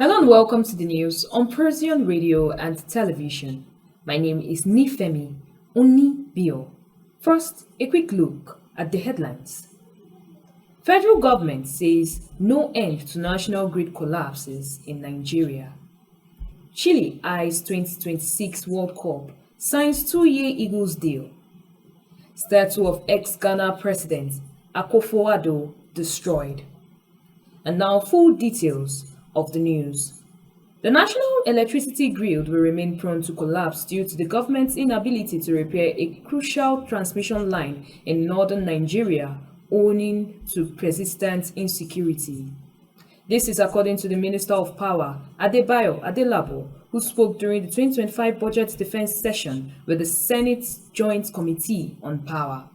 Hello and welcome to the news on Procyon Radio and Television. My name is Nifemi Onibio. First, a quick look at the headlines. Federal government says no end to national grid collapses in Nigeria. Chile eyes 2026 World Cup, signs 2-year Eagles deal. Statue of ex-Ghana President Akufo-Addo destroyed. And now full details of the news. The national electricity grid will remain prone to collapse due to the government's inability to repair a crucial transmission line in northern Nigeria owing to persistent insecurity. This is according to the Minister of Power, Adebayo Adelabo, who spoke during the 2025 Budget Defense session with the Senate's Joint Committee on Power.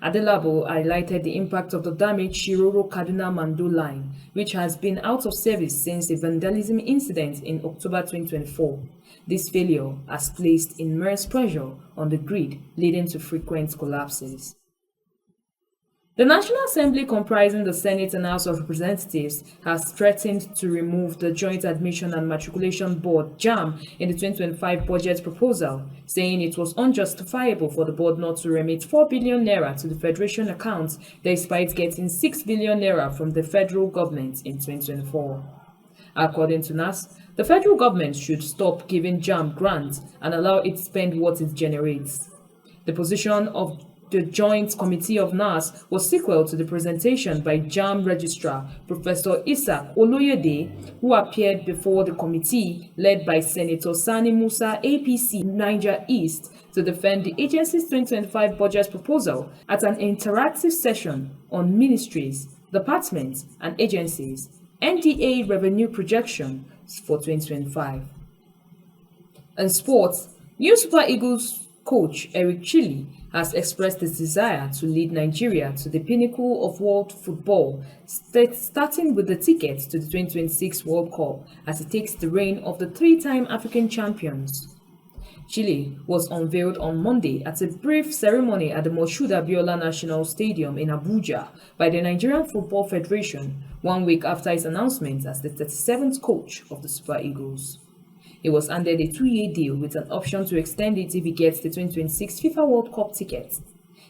Adelabo highlighted the impact of the damaged Shiroro-Kaduna-Mando line, which has been out of service since the vandalism incident in October 2024. This failure has placed immense pressure on the grid, leading to frequent collapses. The National Assembly, comprising the Senate and House of Representatives, has threatened to remove the Joint Admission and Matriculation Board (JAM) in the 2025 budget proposal, saying it was unjustifiable for the board not to remit 4 billion naira to the Federation accounts despite getting 6 billion naira from the federal government in 2024. According to NAS, the federal government should stop giving JAM grants and allow it to spend what it generates. The position of the Joint Committee of NAS was sequel to the presentation by JAM Registrar Professor Isaac Oloyede, who appeared before the committee led by Senator Sani Musa APC Niger East to defend the agency's 2025 budget proposal at an interactive session on ministries, departments and agencies, NDA revenue projection for 2025. In sports, new Super Eagles coach Eric Chelle has expressed his desire to lead Nigeria to the pinnacle of world football, starting with the ticket to the 2026 World Cup as he takes the reign of the three-time African champions. Chelle was unveiled on Monday at a brief ceremony at the Moshood Abiola National Stadium in Abuja by the Nigerian Football Federation, 1 week after his announcement as the 37th coach of the Super Eagles. He was handed a 2-year deal with an option to extend it if he gets the 2026 FIFA World Cup ticket.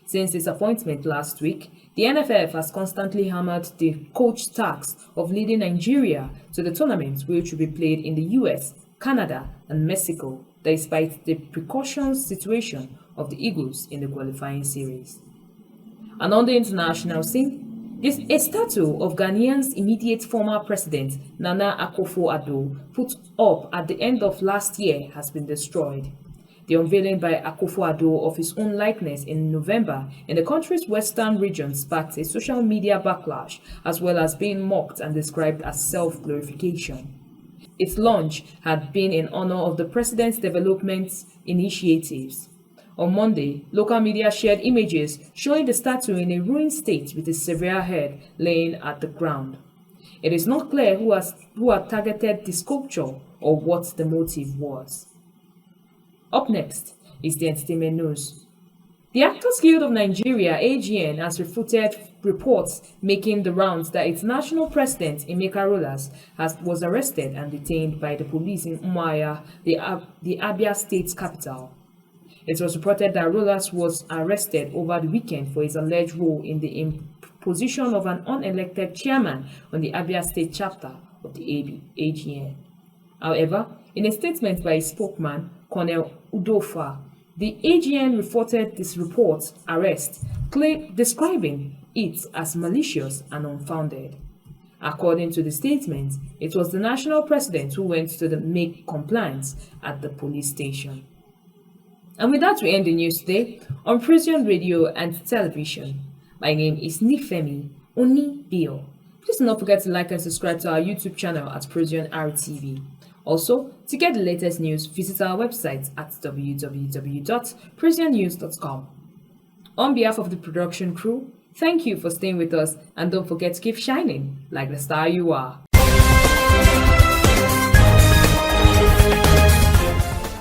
Since his appointment last week, the NFF has constantly hammered the coach's task of leading Nigeria to the tournament, which will be played in the US, Canada, and Mexico, despite the precautions situation of the Eagles in the qualifying series. And on the international scene, a statue of Ghanaian's immediate former president, Nana Akufo-Addo, put up at the end of last year, has been destroyed. The unveiling by Akufo-Addo of his own likeness in November in the country's western region sparked a social media backlash, as well as being mocked and described as self-glorification. Its launch had been in honor of the president's development initiatives. On Monday, local media shared images showing the statue in a ruined state with a severe head laying at the ground. It is not clear who had targeted the sculpture or what the motive was. Up next is the entertainment news. The Actors Guild of Nigeria, AGN, has refuted reports making the rounds that its national president, Emeka Rollas, was arrested and detained by the police in Umuahia, the Abia State capital. It was reported that Rollas was arrested over the weekend for his alleged role in the imposition of an unelected chairman on the Abia State chapter of the AGN. However, in a statement by his spokesman, Colonel Udofa, the AGN refuted this report's arrest, describing it as malicious and unfounded. According to the statement, it was the national president who went to make complaints at the police station. And with that, we end the news today on Procyon Radio and Television. My name is Nifemi Onibio. Please do not forget to like and subscribe to our YouTube channel at Procyon RTV. Also, to get the latest news, visit our website at www.procyonnews.com. On behalf of the production crew, thank you for staying with us, and don't forget to keep shining like the star you are.